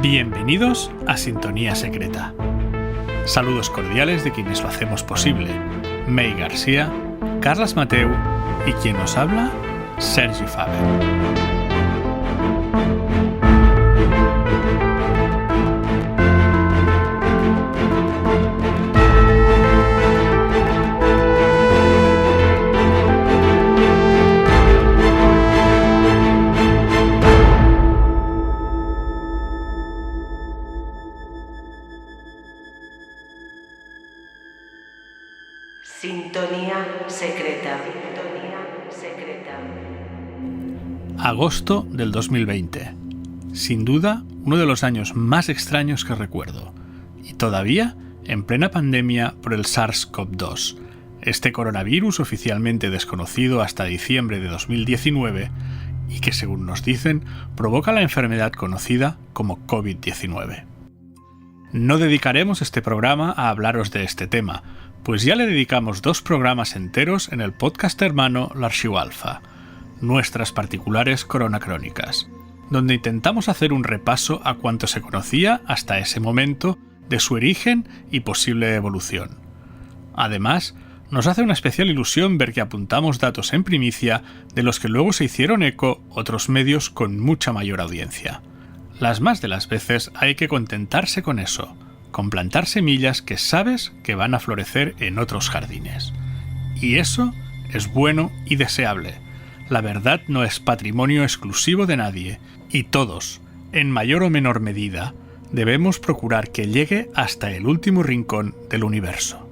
Bienvenidos a Sintonía Secreta. Saludos cordiales de quienes lo hacemos posible. May García, Carles Mateu y quien nos habla, Sergi Faber. Sintonía Secreta. Agosto del 2020. Sin duda, uno de los años más extraños que recuerdo. Y todavía en plena pandemia por el SARS-CoV-2, este coronavirus oficialmente desconocido hasta diciembre de 2019 y que, según nos dicen, provoca la enfermedad conocida como COVID-19. No dedicaremos este programa a hablaros de este tema, pues ya le dedicamos 2 programas enteros en el podcast hermano L'Arxiu Alfa, nuestras particulares coronacrónicas, donde intentamos hacer un repaso a cuanto se conocía hasta ese momento de su origen y posible evolución. Además, nos hace una especial ilusión ver que apuntamos datos en primicia de los que luego se hicieron eco otros medios con mucha mayor audiencia. Las más de las veces hay que contentarse con eso, con plantar semillas que sabes que van a florecer en otros jardines. Y eso es bueno y deseable. La verdad no es patrimonio exclusivo de nadie, y todos, en mayor o menor medida, debemos procurar que llegue hasta el último rincón del universo.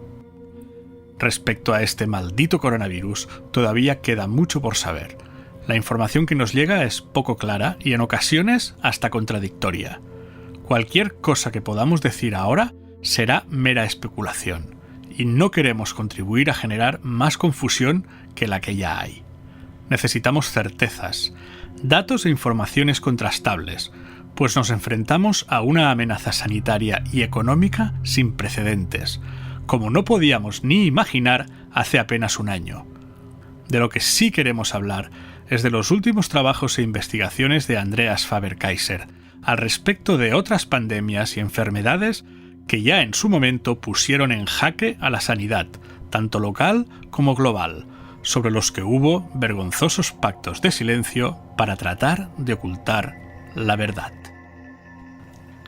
Respecto a este maldito coronavirus, todavía queda mucho por saber. La información que nos llega es poco clara y en ocasiones hasta contradictoria. Cualquier cosa que podamos decir ahora será mera especulación, y no queremos contribuir a generar más confusión que la que ya hay. Necesitamos certezas, datos e informaciones contrastables, pues nos enfrentamos a una amenaza sanitaria y económica sin precedentes, como no podíamos ni imaginar hace apenas un año. De lo que sí queremos hablar es de los últimos trabajos e investigaciones de Andreas Faber-Kaiser, al respecto de otras pandemias y enfermedades que ya en su momento pusieron en jaque a la sanidad, tanto local como global, sobre los que hubo vergonzosos pactos de silencio para tratar de ocultar la verdad.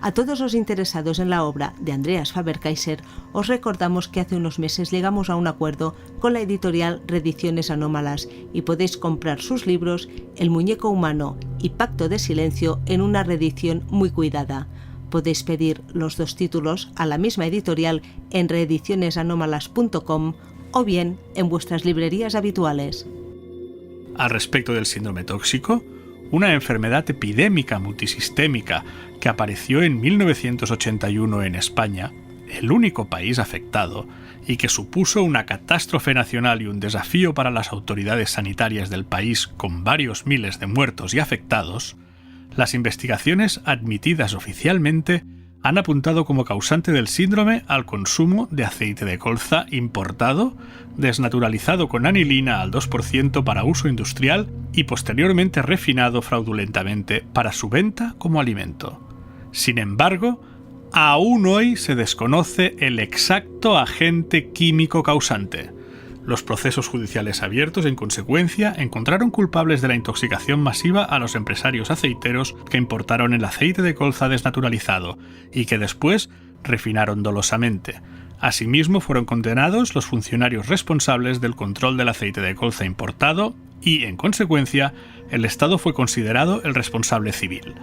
A todos los interesados en la obra de Andreas Faber-Kaiser, os recordamos que hace unos meses llegamos a un acuerdo con la editorial Reediciones Anómalas y podéis comprar sus libros El muñeco humano y Pacto de silencio en una reedición muy cuidada. Podéis pedir los 2 títulos a la misma editorial en reedicionesanómalas.com o bien en vuestras librerías habituales. Al respecto del síndrome tóxico, una enfermedad epidémica multisistémica que apareció en 1981 en España, el único país afectado, y que supuso una catástrofe nacional y un desafío para las autoridades sanitarias del país con varios miles de muertos y afectados, las investigaciones admitidas oficialmente han apuntado como causante del síndrome al consumo de aceite de colza importado, desnaturalizado con anilina al 2% para uso industrial y posteriormente refinado fraudulentamente para su venta como alimento. Sin embargo, aún hoy se desconoce el exacto agente químico causante. Los procesos judiciales abiertos, en consecuencia, encontraron culpables de la intoxicación masiva a los empresarios aceiteros que importaron el aceite de colza desnaturalizado y que después refinaron dolosamente. Asimismo, fueron condenados los funcionarios responsables del control del aceite de colza importado y, en consecuencia, el Estado fue considerado el responsable civil.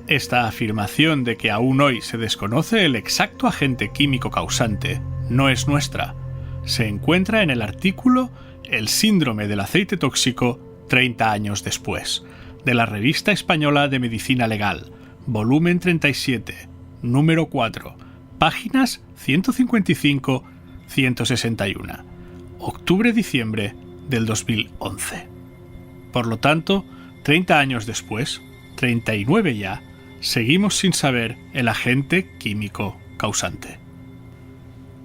Esta afirmación de que aún hoy se desconoce el exacto agente químico causante no es nuestra. Se encuentra en el artículo El síndrome del aceite tóxico 30 años después, de la Revista Española de Medicina Legal, volumen 37, número 4, páginas 155-161, octubre-diciembre del 2011. Por lo tanto, 30 años después, 39 ya, seguimos sin saber el agente químico causante.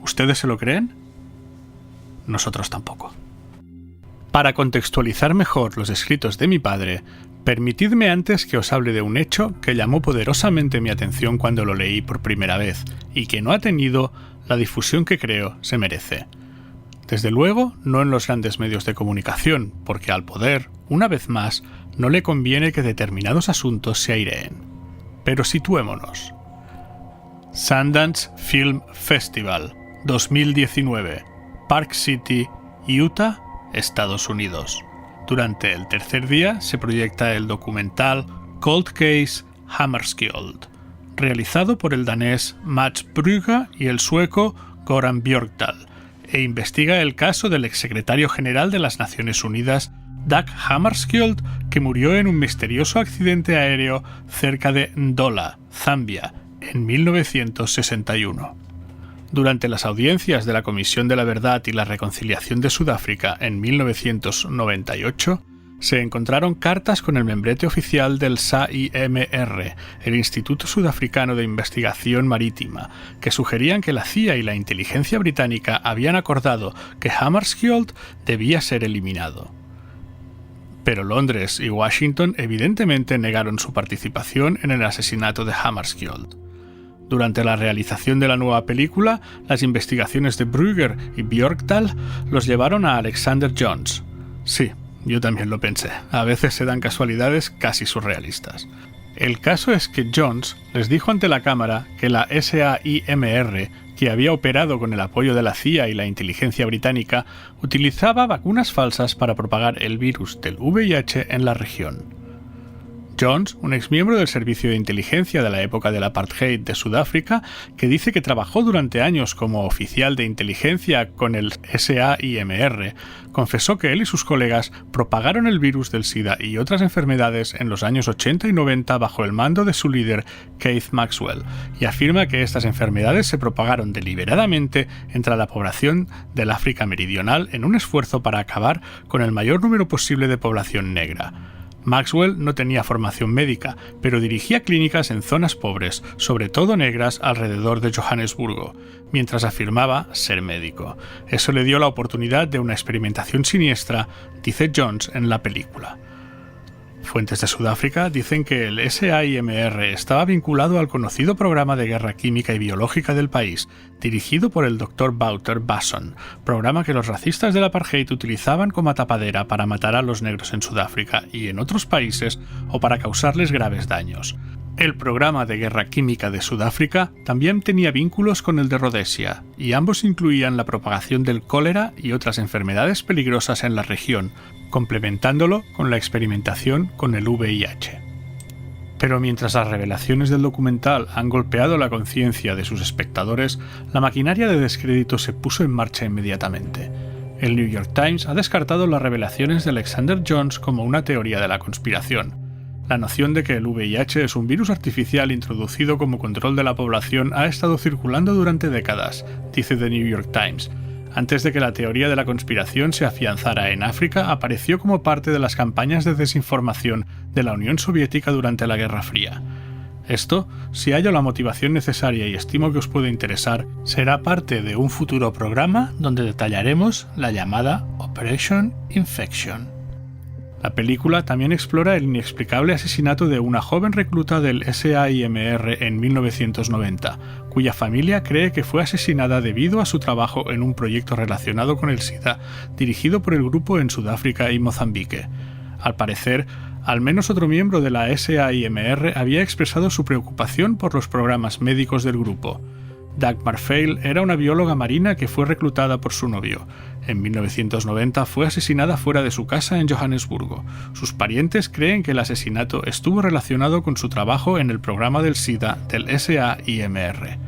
¿Ustedes se lo creen? Nosotros tampoco. Para contextualizar mejor los escritos de mi padre, Permitidme antes que os hable de un hecho que llamó poderosamente mi atención cuando lo leí por primera vez y que no ha tenido la difusión que creo se merece. Desde luego, no en los grandes medios de comunicación, porque al poder, una vez más, no le conviene que determinados asuntos se aireen. Pero situémonos. Sundance Film Festival 2019, Park City, Utah, Estados Unidos. Durante el tercer día se proyecta el documental Cold Case Hammarskjöld, realizado por el danés Mats Brügger y el sueco Goran Björkdahl, e investiga el caso del exsecretario general de las Naciones Unidas, Dag Hammarskjöld, que murió en un misterioso accidente aéreo cerca de Ndola, Zambia, en 1961. Durante las audiencias de la Comisión de la Verdad y la Reconciliación de Sudáfrica en 1998, se encontraron cartas con el membrete oficial del SAIMR, el Instituto Sudafricano de Investigación Marítima, que sugerían que la CIA y la inteligencia británica habían acordado que Hammarskjöld debía ser eliminado. Pero Londres y Washington evidentemente negaron su participación en el asesinato de Hammarskjöld. Durante la realización de la nueva película, las investigaciones de Brügger y Björkdahl los llevaron a Alexander Jones. Sí, yo también lo pensé. A veces se dan casualidades casi surrealistas. El caso es que Jones les dijo ante la cámara que la SAIMR, que había operado con el apoyo de la CIA y la inteligencia británica, utilizaba vacunas falsas para propagar el virus del VIH en la región. Jones, un exmiembro del servicio de inteligencia de la época del apartheid de Sudáfrica, que dice que trabajó durante años como oficial de inteligencia con el SAIMR, confesó que él y sus colegas propagaron el virus del SIDA y otras enfermedades en los años 80 y 90 bajo el mando de su líder, Keith Maxwell, y afirma que estas enfermedades se propagaron deliberadamente entre la población del África Meridional en un esfuerzo para acabar con el mayor número posible de población negra. Maxwell no tenía formación médica, pero dirigía clínicas en zonas pobres, sobre todo negras, alrededor de Johannesburgo, mientras afirmaba ser médico. Eso le dio la oportunidad de una experimentación siniestra, dice Jones en la película. Fuentes de Sudáfrica dicen que el SAIMR estaba vinculado al conocido programa de guerra química y biológica del país, dirigido por el Dr. Wouter Basson, programa que los racistas del apartheid utilizaban como tapadera para matar a los negros en Sudáfrica y en otros países o para causarles graves daños. El programa de guerra química de Sudáfrica también tenía vínculos con el de Rodesia, y ambos incluían la propagación del cólera y otras enfermedades peligrosas en la región, complementándolo con la experimentación con el VIH. Pero mientras las revelaciones del documental han golpeado la conciencia de sus espectadores, la maquinaria de descrédito se puso en marcha inmediatamente. El New York Times ha descartado las revelaciones de Alexander Jones como una teoría de la conspiración. La noción de que el VIH es un virus artificial introducido como control de la población ha estado circulando durante décadas, dice The New York Times. Antes de que la teoría de la conspiración se afianzara en África, apareció como parte de las campañas de desinformación de la Unión Soviética durante la Guerra Fría. Esto, si hallo la motivación necesaria y estimo que os puede interesar, será parte de un futuro programa donde detallaremos la llamada Operation Infection. La película también explora el inexplicable asesinato de una joven recluta del SAIMR en 1990, cuya familia cree que fue asesinada debido a su trabajo en un proyecto relacionado con el SIDA, dirigido por el grupo en Sudáfrica y Mozambique. Al parecer, al menos otro miembro de la SAIMR había expresado su preocupación por los programas médicos del grupo. Dagmar Feil era una bióloga marina que fue reclutada por su novio. En 1990 fue asesinada fuera de su casa en Johannesburgo. Sus parientes creen que el asesinato estuvo relacionado con su trabajo en el programa del SIDA del SAIMR.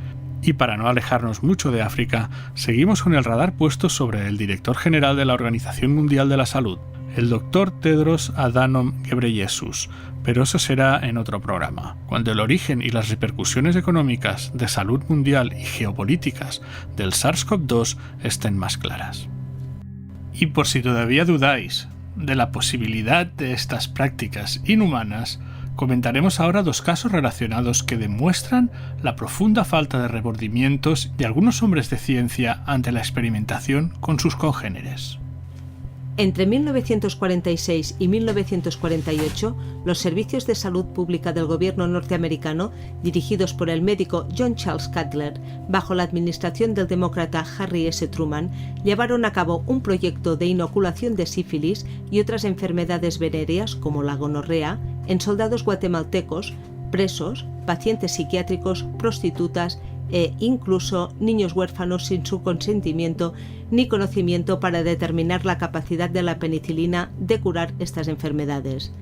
Y para no alejarnos mucho de África, seguimos con el radar puesto sobre el director general de la Organización Mundial de la Salud, el Dr. Tedros Adhanom Ghebreyesus, pero eso será en otro programa, cuando el origen y las repercusiones económicas de salud mundial y geopolíticas del SARS-CoV-2 estén más claras. Y por si todavía dudáis de la posibilidad de estas prácticas inhumanas, comentaremos ahora dos casos relacionados que demuestran la profunda falta de remordimientos de algunos hombres de ciencia ante la experimentación con sus congéneres. Entre 1946 y 1948, los servicios de salud pública del gobierno norteamericano, dirigidos por el médico John Charles Cutler, bajo la administración del demócrata Harry S. Truman, llevaron a cabo un proyecto de inoculación de sífilis y otras enfermedades venéreas como la gonorrea en soldados guatemaltecos, presos, pacientes psiquiátricos, prostitutas e incluso niños huérfanos sin su consentimiento ni conocimiento para determinar la capacidad de la penicilina de curar estas enfermedades.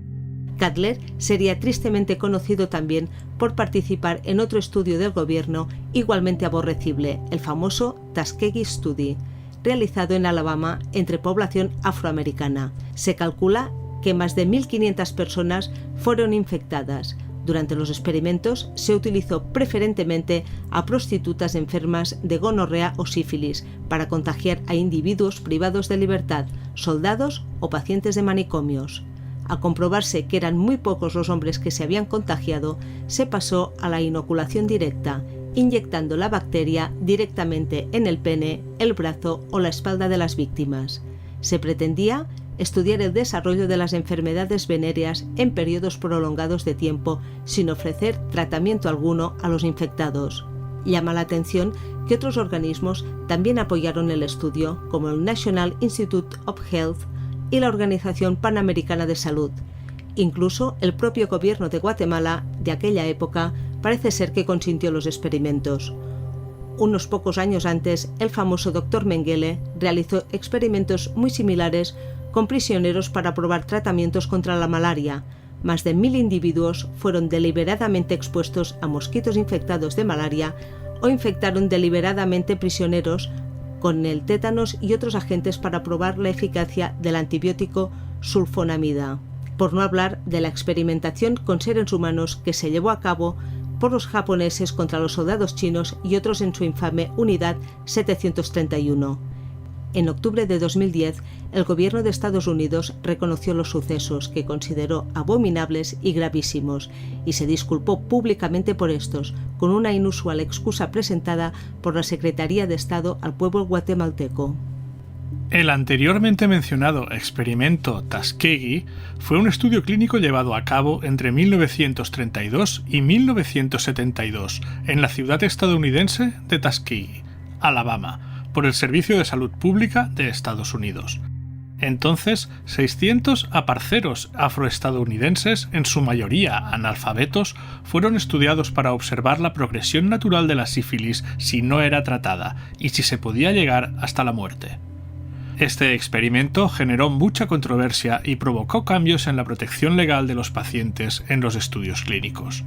Cutler sería tristemente conocido también por participar en otro estudio del gobierno igualmente aborrecible, el famoso Tuskegee Study, realizado en Alabama entre población afroamericana. Se calcula que más de 1.500 personas fueron infectadas. Durante los experimentos se utilizó preferentemente a prostitutas enfermas de gonorrea o sífilis para contagiar a individuos privados de libertad, soldados o pacientes de manicomios. Al comprobarse que eran muy pocos los hombres que se habían contagiado, se pasó a la inoculación directa, inyectando la bacteria directamente en el pene, el brazo o la espalda de las víctimas. Se pretendía estudiar el desarrollo de las enfermedades venéreas en periodos prolongados de tiempo sin ofrecer tratamiento alguno a los infectados. Llama la atención que otros organismos también apoyaron el estudio, como el National Institute of Health y la Organización Panamericana de Salud. Incluso el propio gobierno de Guatemala de aquella época parece ser que consintió los experimentos. Unos pocos años antes, el famoso Dr. Mengele realizó experimentos muy similares con prisioneros para probar tratamientos contra la malaria. Más de 1.000 individuos fueron deliberadamente expuestos a mosquitos infectados de malaria o infectaron deliberadamente prisioneros con el tétanos y otros agentes para probar la eficacia del antibiótico sulfonamida. Por no hablar de la experimentación con seres humanos que se llevó a cabo por los japoneses contra los soldados chinos y otros en su infame Unidad 731. En octubre de 2010, el gobierno de Estados Unidos reconoció los sucesos que consideró abominables y gravísimos y se disculpó públicamente por estos, con una inusual excusa presentada por la Secretaría de Estado al pueblo guatemalteco. El anteriormente mencionado experimento Tuskegee fue un estudio clínico llevado a cabo entre 1932 y 1972 en la ciudad estadounidense de Tuskegee, Alabama, por el Servicio de Salud Pública de Estados Unidos. Entonces, 600 aparceros afroestadounidenses, en su mayoría analfabetos, fueron estudiados para observar la progresión natural de la sífilis si no era tratada y si se podía llegar hasta la muerte. Este experimento generó mucha controversia y provocó cambios en la protección legal de los pacientes en los estudios clínicos.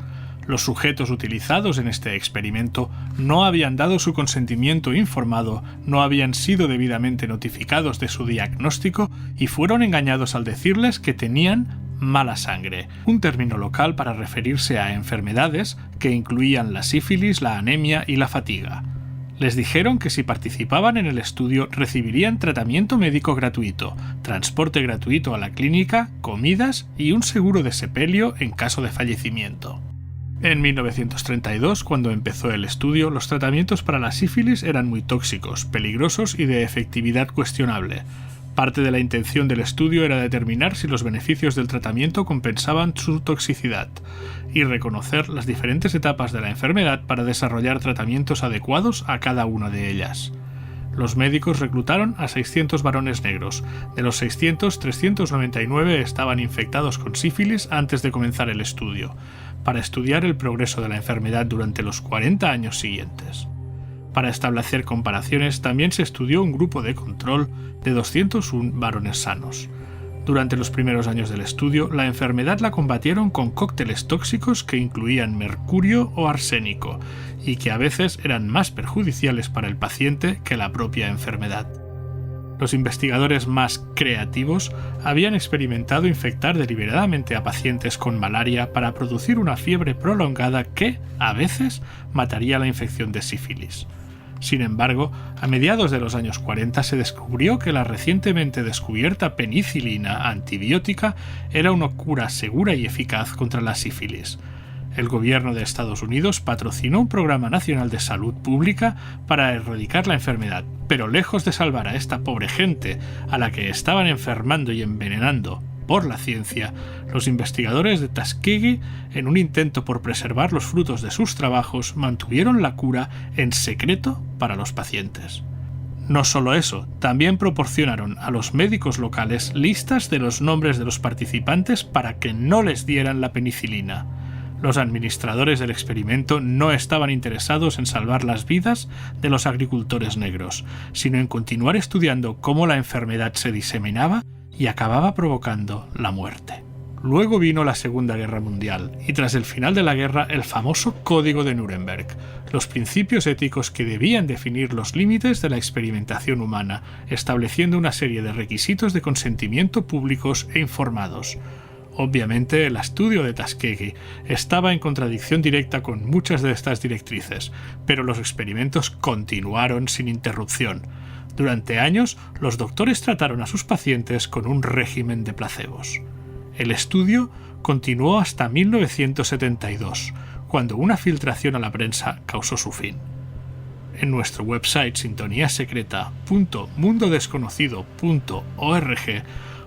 Los sujetos utilizados en este experimento no habían dado su consentimiento informado, no habían sido debidamente notificados de su diagnóstico y fueron engañados al decirles que tenían mala sangre, un término local para referirse a enfermedades que incluían la sífilis, la anemia y la fatiga. Les dijeron que si participaban en el estudio recibirían tratamiento médico gratuito, transporte gratuito a la clínica, comidas y un seguro de sepelio en caso de fallecimiento. En 1932, cuando empezó el estudio, los tratamientos para la sífilis eran muy tóxicos, peligrosos y de efectividad cuestionable. Parte de la intención del estudio era determinar si los beneficios del tratamiento compensaban su toxicidad y reconocer las diferentes etapas de la enfermedad para desarrollar tratamientos adecuados a cada una de ellas. Los médicos reclutaron a 600 varones negros. De los 600, 399 estaban infectados con sífilis antes de comenzar el estudio, para estudiar el progreso de la enfermedad durante los 40 años siguientes. Para establecer comparaciones, también se estudió un grupo de control de 201 varones sanos. Durante los primeros años del estudio, la enfermedad la combatieron con cócteles tóxicos que incluían mercurio o arsénico y que a veces eran más perjudiciales para el paciente que la propia enfermedad. Los investigadores más creativos habían experimentado infectar deliberadamente a pacientes con malaria para producir una fiebre prolongada que, a veces, mataría la infección de sífilis. Sin embargo, a mediados de los años 40 se descubrió que la recientemente descubierta penicilina antibiótica era una cura segura y eficaz contra la sífilis. El gobierno de Estados Unidos patrocinó un programa nacional de salud pública para erradicar la enfermedad, pero lejos de salvar a esta pobre gente a la que estaban enfermando y envenenando por la ciencia, los investigadores de Tuskegee, en un intento por preservar los frutos de sus trabajos, mantuvieron la cura en secreto para los pacientes. No solo eso, también proporcionaron a los médicos locales listas de los nombres de los participantes para que no les dieran la penicilina. Los administradores del experimento no estaban interesados en salvar las vidas de los agricultores negros, sino en continuar estudiando cómo la enfermedad se diseminaba y acababa provocando la muerte. Luego vino la Segunda Guerra Mundial y tras el final de la guerra el famoso Código de Nuremberg, los principios éticos que debían definir los límites de la experimentación humana, estableciendo una serie de requisitos de consentimiento públicos e informados. Obviamente, el estudio de Tuskegee estaba en contradicción directa con muchas de estas directrices, pero los experimentos continuaron sin interrupción. Durante años, los doctores trataron a sus pacientes con un régimen de placebos. El estudio continuó hasta 1972, cuando una filtración a la prensa causó su fin. En nuestro website sintoniasecreta.mundodesconocido.org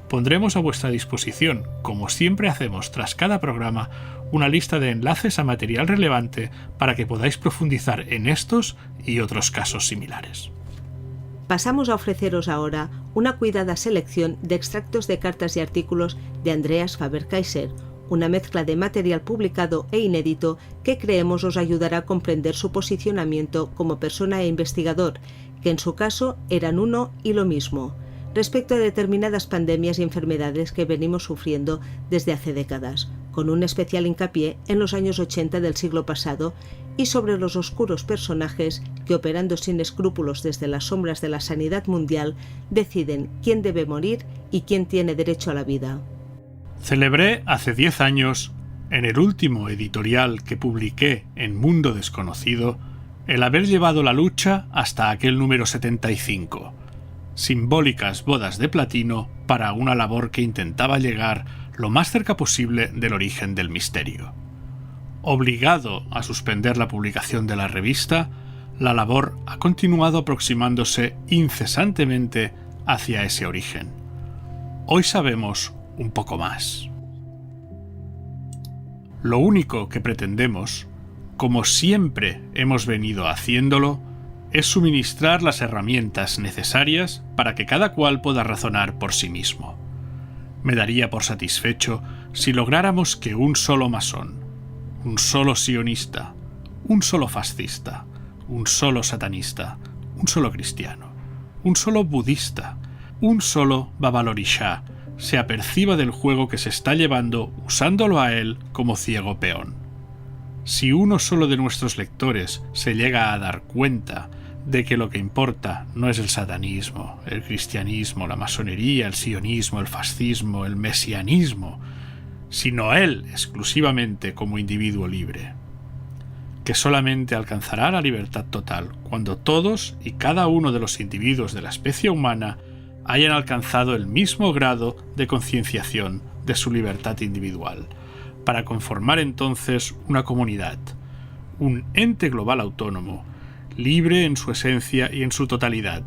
pondremos a vuestra disposición, como siempre hacemos tras cada programa, una lista de enlaces a material relevante para que podáis profundizar en estos y otros casos similares. Pasamos a ofreceros ahora una cuidada selección de extractos de cartas y artículos de Andreas Faber-Kaiser, una mezcla de material publicado e inédito que creemos os ayudará a comprender su posicionamiento como persona e investigador, que en su caso eran uno y lo mismo, respecto a determinadas pandemias y enfermedades que venimos sufriendo desde hace décadas, con un especial hincapié en los años 80 del siglo pasado y sobre los oscuros personajes que, operando sin escrúpulos desde las sombras de la sanidad mundial, deciden quién debe morir y quién tiene derecho a la vida. Celebré hace 10 años, en el último editorial que publiqué en Mundo Desconocido, el haber llevado la lucha hasta aquel número 75. Simbólicas bodas de platino para una labor que intentaba llegar lo más cerca posible del origen del misterio. Obligado a suspender la publicación de la revista, la labor ha continuado aproximándose incesantemente hacia ese origen. Hoy sabemos un poco más. Lo único que pretendemos, como siempre hemos venido haciéndolo, es suministrar las herramientas necesarias para que cada cual pueda razonar por sí mismo. Me daría por satisfecho si lográramos que un solo masón, un solo sionista, un solo fascista, un solo satanista, un solo cristiano, un solo budista, un solo Babalorixá se aperciba del juego que se está llevando usándolo a él como ciego peón. Si uno solo de nuestros lectores se llega a dar cuenta de que lo que importa no es el satanismo, el cristianismo, la masonería, el sionismo, el fascismo, el mesianismo, sino él exclusivamente como individuo libre, que solamente alcanzará la libertad total cuando todos y cada uno de los individuos de la especie humana hayan alcanzado el mismo grado de concienciación de su libertad individual, para conformar entonces una comunidad, un ente global autónomo, libre en su esencia y en su totalidad,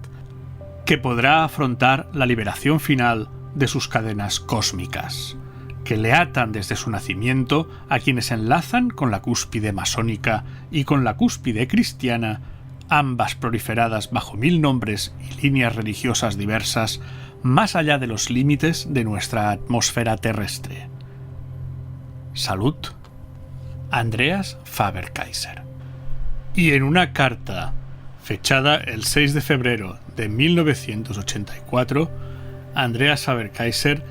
que podrá afrontar la liberación final de sus cadenas cósmicas, que le atan desde su nacimiento a quienes enlazan con la cúspide masónica y con la cúspide cristiana, ambas proliferadas bajo 1000 nombres y líneas religiosas diversas, más allá de los límites de nuestra atmósfera terrestre. Salud, Andreas Faber-Kaiser. Y en una carta fechada el 6 de febrero de 1984, Andreas Faber-Kaiser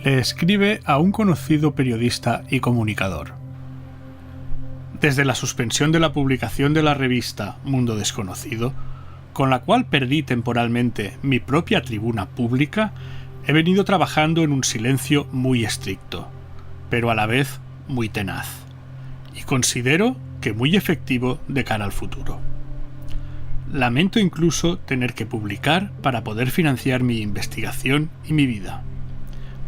le escribe a un conocido periodista y comunicador. Desde la suspensión de la publicación de la revista Mundo Desconocido, con la cual perdí temporalmente mi propia tribuna pública, he venido trabajando en un silencio muy estricto, pero a la vez muy tenaz, y considero que muy efectivo de cara al futuro. Lamento incluso tener que publicar para poder financiar mi investigación y mi vida.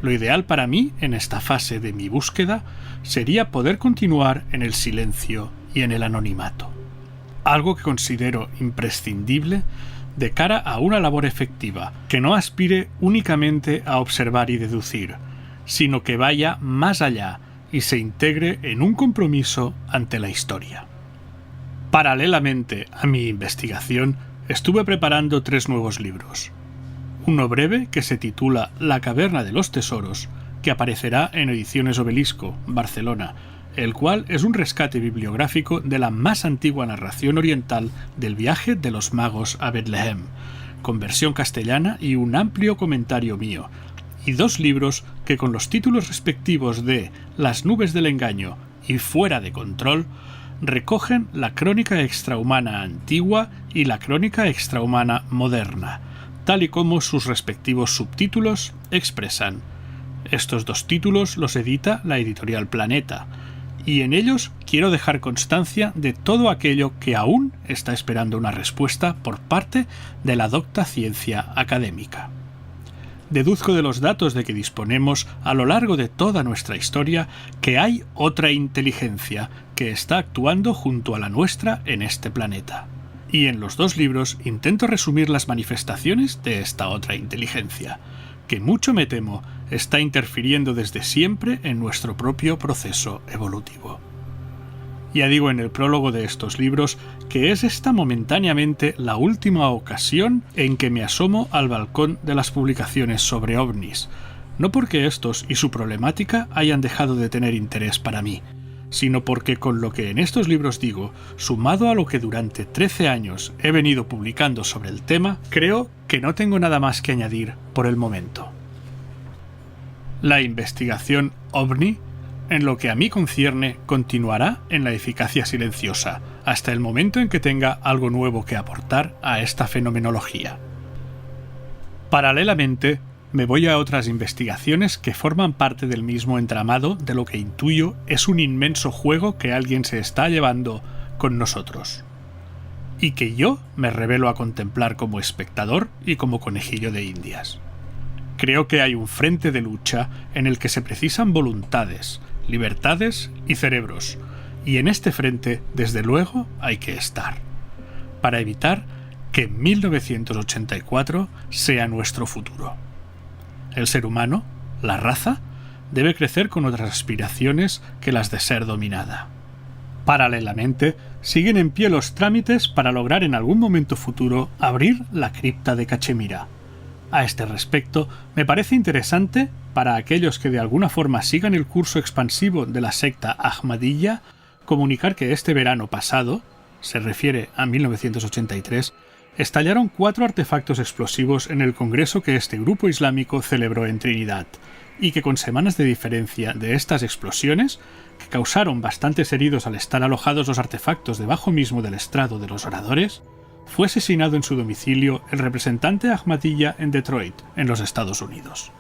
Lo ideal para mí, en esta fase de mi búsqueda, sería poder continuar en el silencio y en el anonimato. Algo que considero imprescindible de cara a una labor efectiva, que no aspire únicamente a observar y deducir, sino que vaya más allá y se integre en un compromiso ante la historia. Paralelamente a mi investigación, estuve preparando 3 nuevos libros. Uno breve que se titula La caverna de los tesoros, que aparecerá en Ediciones Obelisco, Barcelona, el cual es un rescate bibliográfico de la más antigua narración oriental del viaje de los magos a Betlehem, con versión castellana y un amplio comentario mío, y 2 libros que con los títulos respectivos de Las nubes del engaño y Fuera de control recogen la crónica extrahumana antigua y la crónica extrahumana moderna, tal y como sus respectivos subtítulos expresan. Estos 2 títulos los edita la editorial Planeta, y en ellos quiero dejar constancia de todo aquello que aún está esperando una respuesta por parte de la docta ciencia académica. Deduzco de los datos de que disponemos a lo largo de toda nuestra historia que hay otra inteligencia que está actuando junto a la nuestra en este planeta. Y en los 2 libros intento resumir las manifestaciones de esta otra inteligencia, que mucho me temo está interfiriendo desde siempre en nuestro propio proceso evolutivo. Ya digo en el prólogo de estos libros que es esta momentáneamente la última ocasión en que me asomo al balcón de las publicaciones sobre ovnis, no porque estos y su problemática hayan dejado de tener interés para mí, sino porque con lo que en estos libros digo, sumado a lo que durante 13 años he venido publicando sobre el tema, creo que no tengo nada más que añadir por el momento. La investigación OVNI, en lo que a mí concierne, continuará en la eficacia silenciosa, hasta el momento en que tenga algo nuevo que aportar a esta fenomenología. Paralelamente, me voy a otras investigaciones que forman parte del mismo entramado de lo que intuyo es un inmenso juego que alguien se está llevando con nosotros, y que yo me revelo a contemplar como espectador y como conejillo de indias. Creo que hay un frente de lucha en el que se precisan voluntades, libertades y cerebros, y en este frente, desde luego, hay que estar, para evitar que 1984 sea nuestro futuro. El ser humano, la raza, debe crecer con otras aspiraciones que las de ser dominada. Paralelamente, siguen en pie los trámites para lograr en algún momento futuro abrir la cripta de Cachemira. A este respecto, me parece interesante, para aquellos que de alguna forma sigan el curso expansivo de la secta Ahmadiyya, comunicar que este verano pasado, se refiere a 1983, estallaron 4 artefactos explosivos en el congreso que este grupo islámico celebró en Trinidad, y que con semanas de diferencia de estas explosiones, que causaron bastantes heridos al estar alojados los artefactos debajo mismo del estrado de los oradores, fue asesinado en su domicilio el representante Ahmadiyya en Detroit, en los Estados Unidos.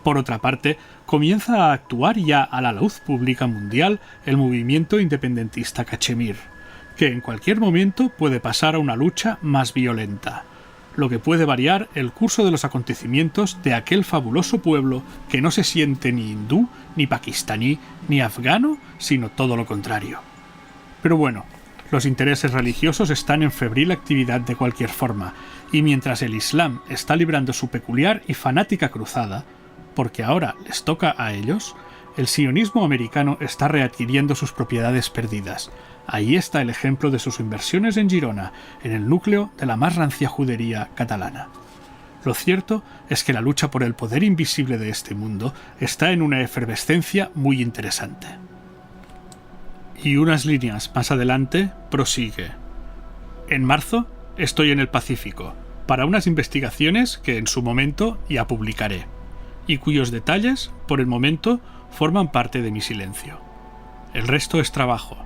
Por otra parte, comienza a actuar ya a la luz pública mundial el movimiento independentista Cachemir, que en cualquier momento puede pasar a una lucha más violenta, lo que puede variar el curso de los acontecimientos de aquel fabuloso pueblo que no se siente ni hindú, ni pakistaní, ni afgano, sino todo lo contrario. Pero bueno, los intereses religiosos están en febril actividad de cualquier forma, y mientras el Islam está librando su peculiar y fanática cruzada, porque ahora les toca a ellos, el sionismo americano está readquiriendo sus propiedades perdidas. Ahí está el ejemplo de sus inversiones en Girona, en el núcleo de la más rancia judería catalana. Lo cierto es que la lucha por el poder invisible de este mundo está en una efervescencia muy interesante. Y unas líneas más adelante prosigue. En marzo estoy en el Pacífico, para unas investigaciones que en su momento ya publicaré, y cuyos detalles, por el momento, forman parte de mi silencio. El resto es trabajo,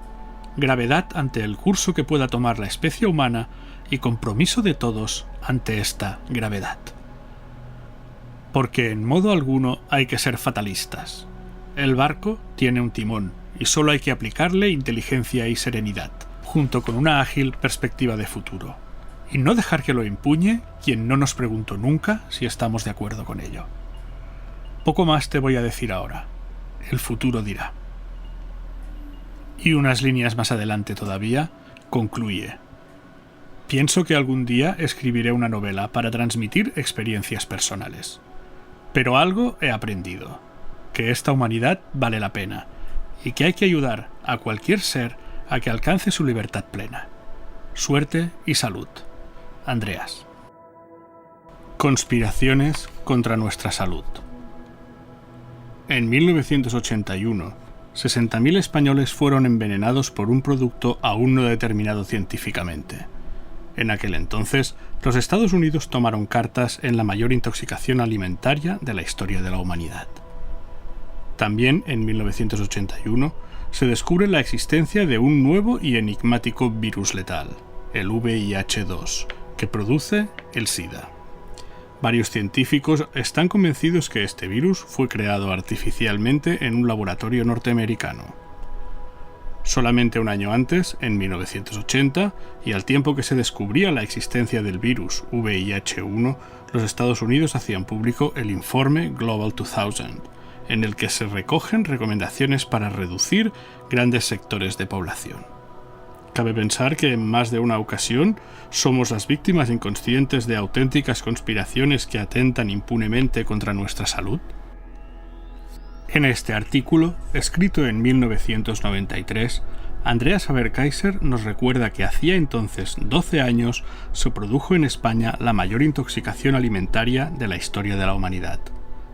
gravedad ante el curso que pueda tomar la especie humana y compromiso de todos ante esta gravedad. Porque en modo alguno hay que ser fatalistas. El barco tiene un timón y solo hay que aplicarle inteligencia y serenidad, junto con una ágil perspectiva de futuro, y no dejar que lo empuñe quien no nos preguntó nunca si estamos de acuerdo con ello. Poco más te voy a decir ahora. El futuro dirá. Y unas líneas más adelante todavía, concluye: pienso que algún día escribiré una novela para transmitir experiencias personales. Pero algo he aprendido, que esta humanidad vale la pena, y que hay que ayudar a cualquier ser a que alcance su libertad plena. Suerte y salud. Andreas. Conspiraciones contra nuestra salud. En 1981, 60.000 españoles fueron envenenados por un producto aún no determinado científicamente. En aquel entonces, los Estados Unidos tomaron cartas en la mayor intoxicación alimentaria de la historia de la humanidad. También, en 1981, se descubre la existencia de un nuevo y enigmático virus letal, el VIH-2, que produce el SIDA. Varios científicos están convencidos que este virus fue creado artificialmente en un laboratorio norteamericano. Solamente un año antes, en 1980, y al tiempo que se descubría la existencia del virus VIH-1, los Estados Unidos hacían público el informe Global 2000, en el que se recogen recomendaciones para reducir grandes sectores de población. Cabe pensar que en más de una ocasión somos las víctimas inconscientes de auténticas conspiraciones que atentan impunemente contra nuestra salud. En este artículo, escrito en 1993, Andreas Faber-Kaiser nos recuerda que hacía entonces 12 años se produjo en España la mayor intoxicación alimentaria de la historia de la humanidad,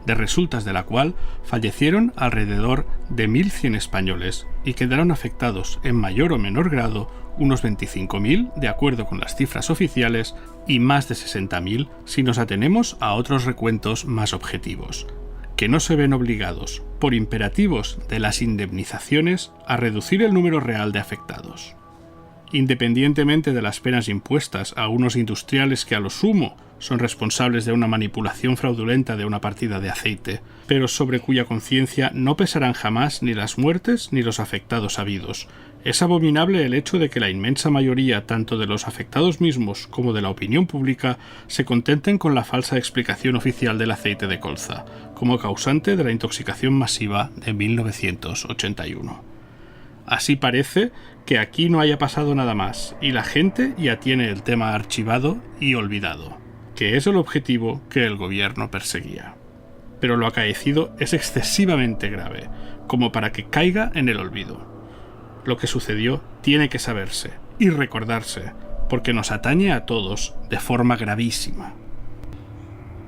de resultas de la cual fallecieron alrededor de 1.100 españoles y quedaron afectados en mayor o menor grado unos 25.000 de acuerdo con las cifras oficiales y más de 60.000 si nos atenemos a otros recuentos más objetivos, que no se ven obligados, por imperativos de las indemnizaciones, a reducir el número real de afectados. Independientemente de las penas impuestas a unos industriales que a lo sumo son responsables de una manipulación fraudulenta de una partida de aceite, pero sobre cuya conciencia no pesarán jamás ni las muertes ni los afectados habidos. Es abominable el hecho de que la inmensa mayoría tanto de los afectados mismos como de la opinión pública se contenten con la falsa explicación oficial del aceite de colza, como causante de la intoxicación masiva de 1981. Así parece que aquí no haya pasado nada más, y la gente ya tiene el tema archivado y olvidado, que es el objetivo que el gobierno perseguía. Pero lo acaecido es excesivamente grave, como para que caiga en el olvido. Lo que sucedió tiene que saberse y recordarse, porque nos atañe a todos de forma gravísima.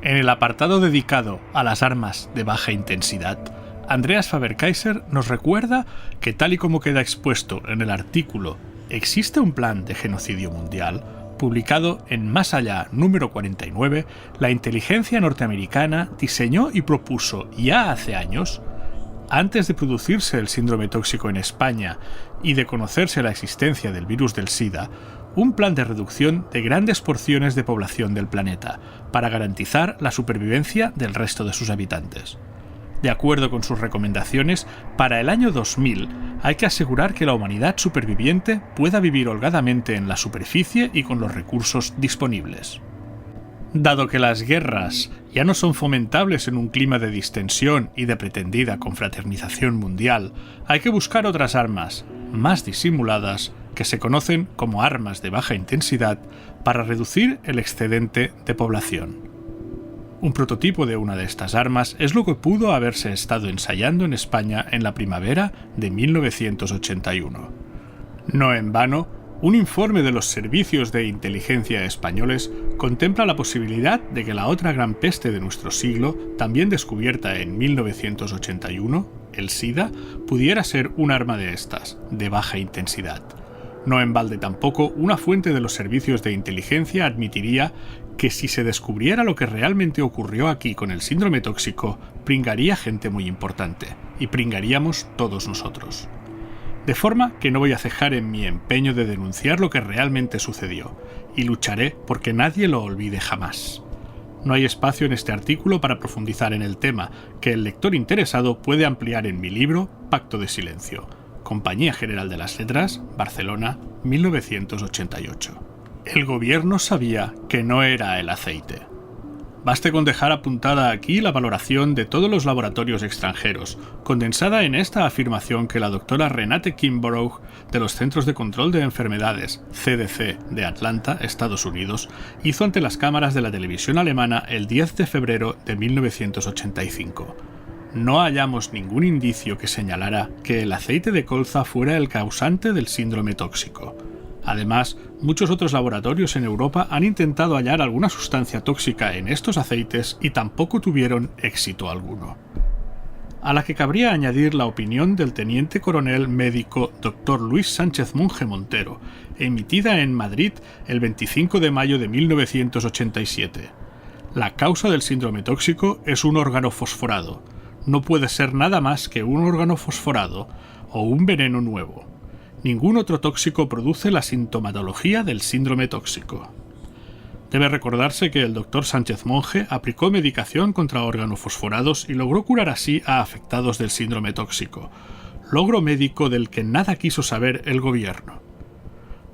En el apartado dedicado a las armas de baja intensidad, Andreas Faber-Kaiser nos recuerda que, tal y como queda expuesto en el artículo ¿Existe un plan de genocidio mundial?, publicado en Más Allá número 49, la inteligencia norteamericana diseñó y propuso ya hace años, antes de producirse el síndrome tóxico en España y de conocerse la existencia del virus del SIDA, un plan de reducción de grandes porciones de población del planeta para garantizar la supervivencia del resto de sus habitantes. De acuerdo con sus recomendaciones, para el año 2000 hay que asegurar que la humanidad superviviente pueda vivir holgadamente en la superficie y con los recursos disponibles. Dado que las guerras ya no son fomentables en un clima de distensión y de pretendida confraternización mundial, hay que buscar otras armas, más disimuladas, que se conocen como armas de baja intensidad, para reducir el excedente de población. Un prototipo de una de estas armas es lo que pudo haberse estado ensayando en España en la primavera de 1981. No en vano, un informe de los servicios de inteligencia españoles contempla la posibilidad de que la otra gran peste de nuestro siglo, también descubierta en 1981, el SIDA, pudiera ser un arma de estas, de baja intensidad. No en balde tampoco, una fuente de los servicios de inteligencia admitiría que si se descubriera lo que realmente ocurrió aquí con el síndrome tóxico, pringaría gente muy importante, y pringaríamos todos nosotros. De forma que no voy a cejar en mi empeño de denunciar lo que realmente sucedió, y lucharé porque nadie lo olvide jamás. No hay espacio en este artículo para profundizar en el tema, que el lector interesado puede ampliar en mi libro Pacto de Silencio, Compañía General de las Letras, Barcelona, 1988. El gobierno sabía que no era el aceite. Baste con dejar apuntada aquí la valoración de todos los laboratorios extranjeros, condensada en esta afirmación que la doctora Renate Kimbrough de los Centros de Control de Enfermedades, CDC, de Atlanta, Estados Unidos, hizo ante las cámaras de la televisión alemana el 10 de febrero de 1985. No hallamos ningún indicio que señalara que el aceite de colza fuera el causante del síndrome tóxico. Además, muchos otros laboratorios en Europa han intentado hallar alguna sustancia tóxica en estos aceites y tampoco tuvieron éxito alguno. A la que cabría añadir la opinión del teniente coronel médico Dr. Luis Sánchez Monje Montero, emitida en Madrid el 25 de mayo de 1987. La causa del síndrome tóxico es un órgano fosforado. No puede ser nada más que un órgano fosforado o un veneno nuevo. Ningún otro tóxico produce la sintomatología del síndrome tóxico. Debe recordarse que el Dr. Sánchez Monje aplicó medicación contra órganos fosforados y logró curar así a afectados del síndrome tóxico, logro médico del que nada quiso saber el gobierno.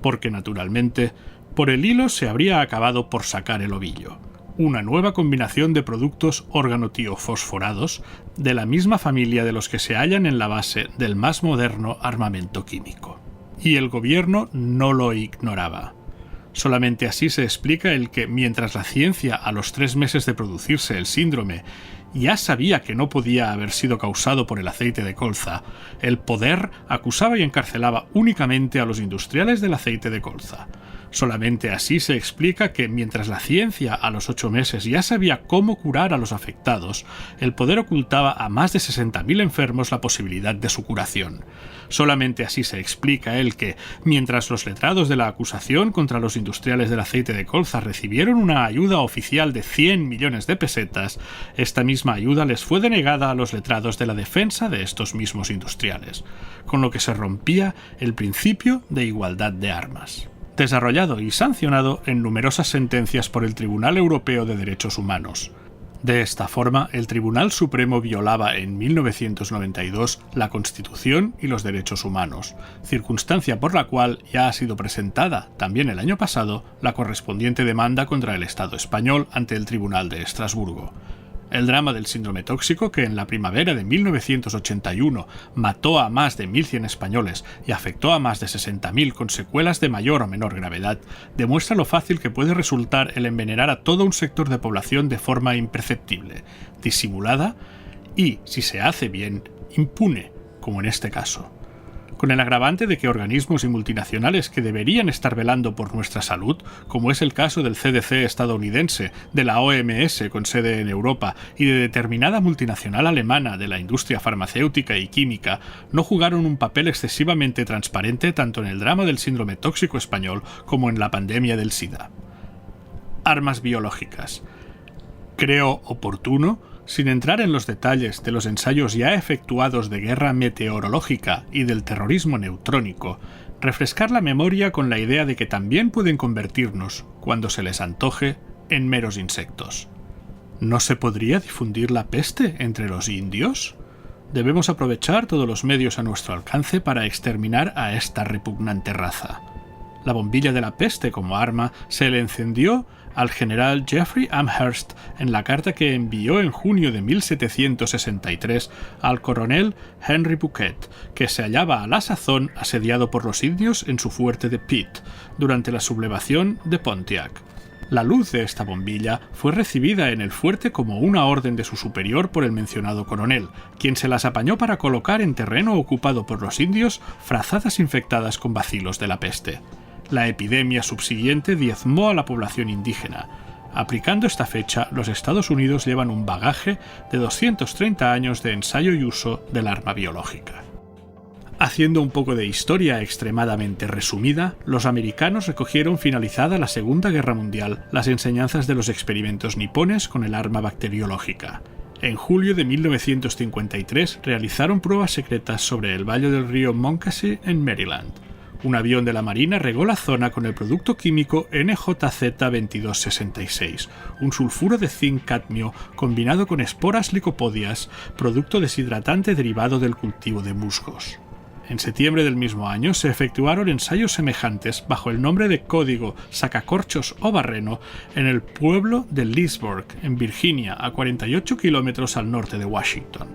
Porque, naturalmente, por el hilo se habría acabado por sacar el ovillo. Una nueva combinación de productos organotiofosforados de la misma familia de los que se hallan en la base del más moderno armamento químico. Y el gobierno no lo ignoraba. Solamente así se explica el que, mientras la ciencia a los 3 meses de producirse el síndrome ya sabía que no podía haber sido causado por el aceite de colza, el poder acusaba y encarcelaba únicamente a los industriales del aceite de colza. Solamente así se explica que, mientras la ciencia a los 8 meses ya sabía cómo curar a los afectados, el poder ocultaba a más de 60.000 enfermos la posibilidad de su curación. Solamente así se explica el que, mientras los letrados de la acusación contra los industriales del aceite de colza recibieron una ayuda oficial de 100 millones de pesetas, esta misma ayuda les fue denegada a los letrados de la defensa de estos mismos industriales, con lo que se rompía el principio de igualdad de armas. Desarrollado y sancionado en numerosas sentencias por el Tribunal Europeo de Derechos Humanos. De esta forma, el Tribunal Supremo violaba en 1992 la Constitución y los derechos humanos, circunstancia por la cual ya ha sido presentada, también el año pasado, la correspondiente demanda contra el Estado español ante el Tribunal de Estrasburgo. El drama del síndrome tóxico, que en la primavera de 1981 mató a más de 1.100 españoles y afectó a más de 60.000 con secuelas de mayor o menor gravedad, demuestra lo fácil que puede resultar el envenenar a todo un sector de población de forma imperceptible, disimulada y, si se hace bien, impune, como en este caso. Con el agravante de que organismos y multinacionales que deberían estar velando por nuestra salud, como es el caso del CDC estadounidense, de la OMS con sede en Europa y de determinada multinacional alemana de la industria farmacéutica y química, no jugaron un papel excesivamente transparente tanto en el drama del síndrome tóxico español como en la pandemia del SIDA. Armas biológicas. Creo oportuno, sin entrar en los detalles de los ensayos ya efectuados de guerra meteorológica y del terrorismo neutrónico, refrescar la memoria con la idea de que también pueden convertirnos, cuando se les antoje, en meros insectos. ¿No se podría difundir la peste entre los indios? Debemos aprovechar todos los medios a nuestro alcance para exterminar a esta repugnante raza. La bombilla de la peste como arma se le encendió al general Jeffrey Amherst en la carta que envió en junio de 1763 al coronel Henry Bouquet, que se hallaba a la sazón asediado por los indios en su fuerte de Pitt, durante la sublevación de Pontiac. La luz de esta bombilla fue recibida en el fuerte como una orden de su superior por el mencionado coronel, quien se las apañó para colocar en terreno ocupado por los indios frazadas infectadas con bacilos de la peste. La epidemia subsiguiente diezmó a la población indígena. Aplicando esta fecha, los Estados Unidos llevan un bagaje de 230 años de ensayo y uso del arma biológica. Haciendo un poco de historia extremadamente resumida, los americanos recogieron finalizada la Segunda Guerra Mundial las enseñanzas de los experimentos nipones con el arma bacteriológica. En julio de 1953 realizaron pruebas secretas sobre el valle del río Montcassett en Maryland. Un avión de la Marina regó la zona con el producto químico NJZ-2266, un sulfuro de zinc-cadmio combinado con esporas licopodias, producto deshidratante derivado del cultivo de musgos. En septiembre del mismo año se efectuaron ensayos semejantes bajo el nombre de código sacacorchos o barreno en el pueblo de Leesburg, en Virginia, a 48 kilómetros al norte de Washington.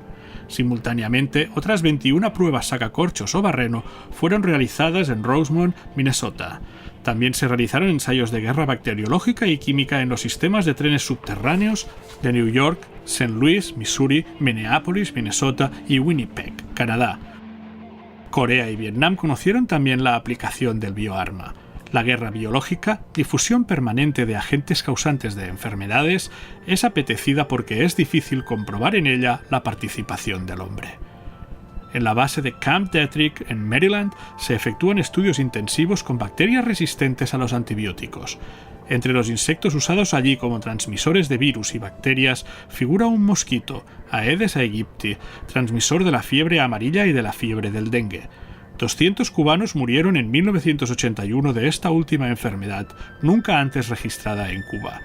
Simultáneamente, otras 21 pruebas sacacorchos o barreno fueron realizadas en Rosemont, Minnesota. También se realizaron ensayos de guerra bacteriológica y química en los sistemas de trenes subterráneos de New York, St. Louis, Missouri, Minneapolis, Minnesota y Winnipeg, Canadá. Corea y Vietnam conocieron también la aplicación del bioarma. La guerra biológica, difusión permanente de agentes causantes de enfermedades, es apetecida porque es difícil comprobar en ella la participación del hombre. En la base de Camp Detrick, en Maryland, se efectúan estudios intensivos con bacterias resistentes a los antibióticos. Entre los insectos usados allí como transmisores de virus y bacterias figura un mosquito, Aedes aegypti, transmisor de la fiebre amarilla y de la fiebre del dengue. 200 cubanos murieron en 1981 de esta última enfermedad, nunca antes registrada en Cuba.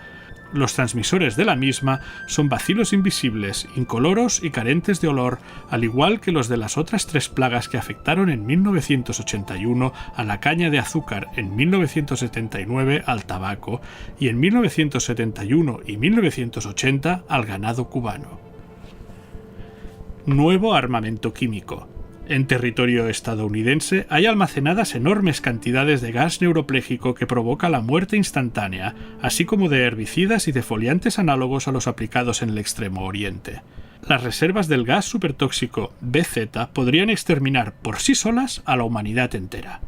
Los transmisores de la misma son bacilos invisibles, incoloros y carentes de olor, al igual que los de las otras 3 plagas que afectaron en 1981 a la caña de azúcar, en 1979 al tabaco y en 1971 y 1980 al ganado cubano. Nuevo armamento químico. En territorio estadounidense hay almacenadas enormes cantidades de gas neuropléjico que provoca la muerte instantánea, así como de herbicidas y defoliantes análogos a los aplicados en el Extremo Oriente. Las reservas del gas supertóxico BZ podrían exterminar por sí solas a la humanidad entera.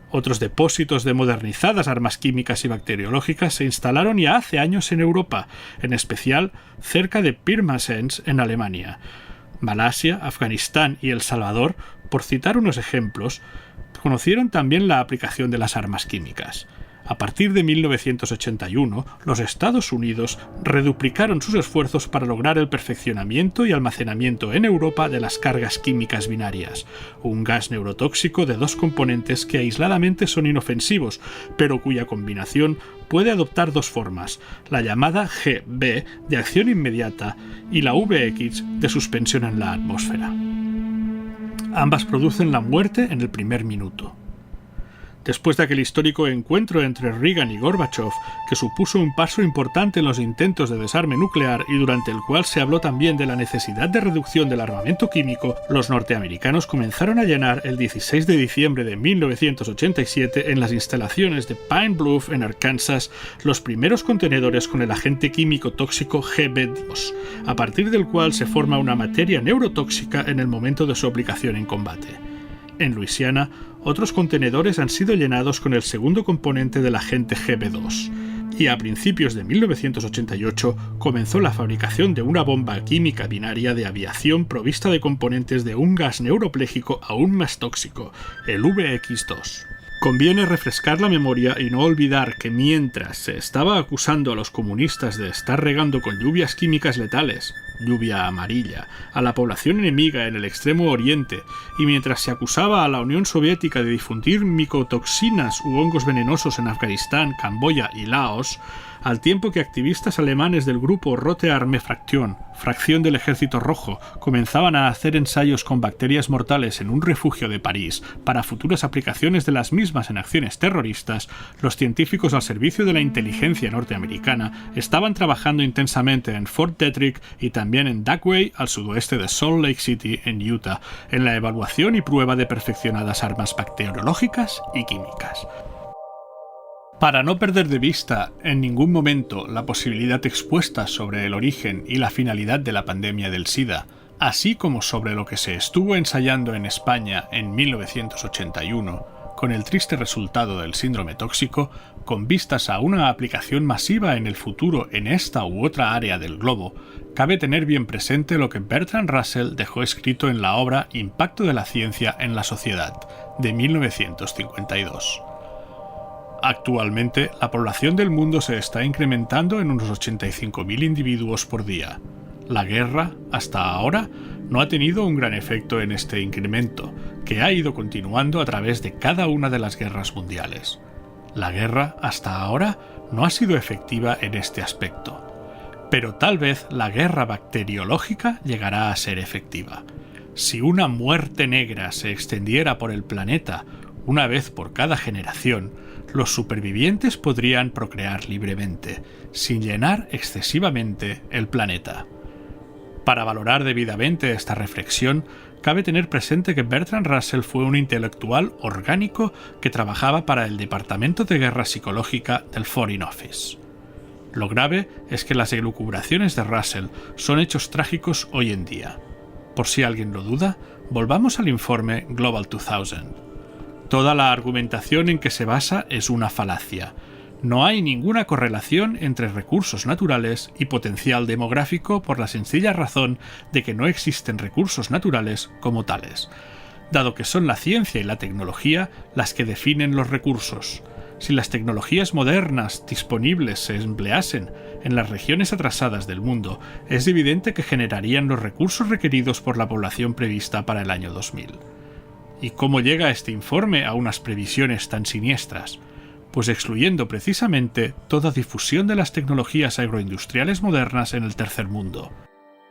Otros depósitos de modernizadas armas químicas y bacteriológicas se instalaron ya hace años en Europa, en especial cerca de Pirmasens en Alemania. Malasia, Afganistán y El Salvador, por citar unos ejemplos, conocieron también la aplicación de las armas químicas. A partir de 1981, los Estados Unidos reduplicaron sus esfuerzos para lograr el perfeccionamiento y almacenamiento en Europa de las cargas químicas binarias, un gas neurotóxico de 2 componentes que aisladamente son inofensivos, pero cuya combinación puede adoptar 2 formas, la llamada GB de acción inmediata y la VX de suspensión en la atmósfera. Ambas producen la muerte en el primer minuto. Después de aquel histórico encuentro entre Reagan y Gorbachev, que supuso un paso importante en los intentos de desarme nuclear y durante el cual se habló también de la necesidad de reducción del armamento químico, los norteamericanos comenzaron a llenar el 16 de diciembre de 1987 en las instalaciones de Pine Bluff, en Arkansas, los primeros contenedores con el agente químico tóxico GB2, a partir del cual se forma una materia neurotóxica en el momento de su aplicación en combate. En Luisiana, otros contenedores han sido llenados con el segundo componente del agente GB2, y a principios de 1988 comenzó la fabricación de una bomba química binaria de aviación provista de componentes de un gas neuropléjico aún más tóxico, el VX2. Conviene refrescar la memoria y no olvidar que mientras se estaba acusando a los comunistas de estar regando con lluvias químicas letales, lluvia amarilla, a la población enemiga en el Extremo Oriente, y mientras se acusaba a la Unión Soviética de difundir micotoxinas u hongos venenosos en Afganistán, Camboya y Laos, al tiempo que activistas alemanes del grupo Rote Armee Fraktion, fracción del Ejército Rojo, comenzaban a hacer ensayos con bacterias mortales en un refugio de París para futuras aplicaciones de las mismas en acciones terroristas, los científicos al servicio de la inteligencia norteamericana estaban trabajando intensamente en Fort Detrick y también en Dugway, al sudoeste de Salt Lake City, en Utah, en la evaluación y prueba de perfeccionadas armas bacteriológicas y químicas. Para no perder de vista en ningún momento la posibilidad expuesta sobre el origen y la finalidad de la pandemia del SIDA, así como sobre lo que se estuvo ensayando en España en 1981, con el triste resultado del síndrome tóxico, con vistas a una aplicación masiva en el futuro en esta u otra área del globo, cabe tener bien presente lo que Bertrand Russell dejó escrito en la obra Impacto de la ciencia en la sociedad, de 1952. Actualmente, la población del mundo se está incrementando en unos 85.000 individuos por día. La guerra, hasta ahora, no ha tenido un gran efecto en este incremento, que ha ido continuando a través de cada una de las guerras mundiales. La guerra, hasta ahora, no ha sido efectiva en este aspecto. Pero tal vez la guerra bacteriológica llegará a ser efectiva. Si una muerte negra se extendiera por el planeta una vez por cada generación, los supervivientes podrían procrear libremente, sin llenar excesivamente el planeta. Para valorar debidamente esta reflexión, cabe tener presente que Bertrand Russell fue un intelectual orgánico que trabajaba para el Departamento de Guerra Psicológica del Foreign Office. Lo grave es que las elucubraciones de Russell son hechos trágicos hoy en día. Por si alguien lo duda, volvamos al informe Global 2000. Toda la argumentación en que se basa es una falacia. No hay ninguna correlación entre recursos naturales y potencial demográfico por la sencilla razón de que no existen recursos naturales como tales, dado que son la ciencia y la tecnología las que definen los recursos. Si las tecnologías modernas disponibles se empleasen en las regiones atrasadas del mundo, es evidente que generarían los recursos requeridos por la población prevista para el año 2000. ¿Y cómo llega este informe a unas previsiones tan siniestras? Pues excluyendo precisamente toda difusión de las tecnologías agroindustriales modernas en el tercer mundo,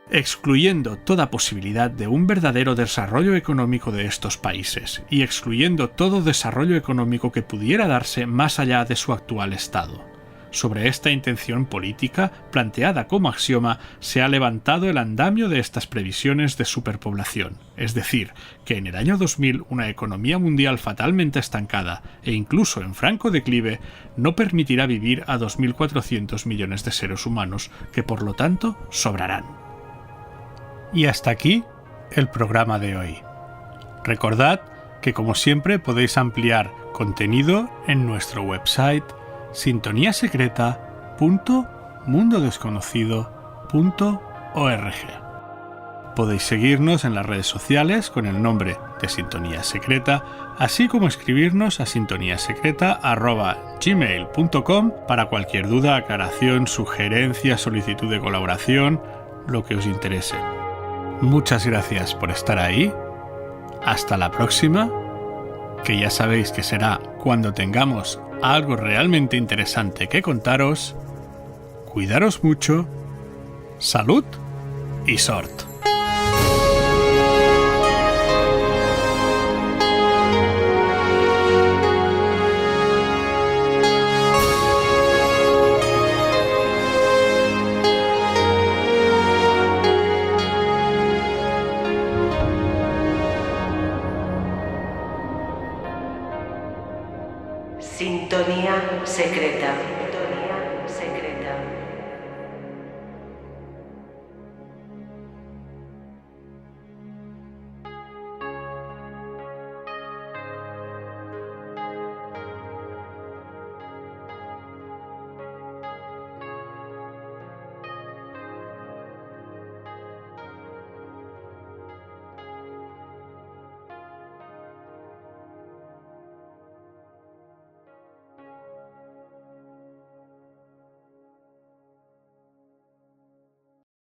excluyendo toda posibilidad de un verdadero desarrollo económico de estos países y excluyendo todo desarrollo económico que pudiera darse más allá de su actual estado. Sobre esta intención política, planteada como axioma, se ha levantado el andamio de estas previsiones de superpoblación, es decir, que en el año 2000 una economía mundial fatalmente estancada e incluso en franco declive no permitirá vivir a 2.400 millones de seres humanos, que por lo tanto sobrarán. Y hasta aquí el programa de hoy. Recordad que como siempre podéis ampliar contenido en nuestro website sintoniasecreta.mundodesconocido.org. Podéis seguirnos en las redes sociales con el nombre de Sintonía Secreta, así como escribirnos a sintoniasecreta@gmail.com para cualquier duda, aclaración, sugerencia, solicitud de colaboración, lo que os interese. Muchas gracias por estar ahí. Hasta la próxima, que ya sabéis que será cuando tengamos algo realmente interesante que contaros. Cuidaros mucho, salud y sort. Sintonía secreta. Sintonía secreta.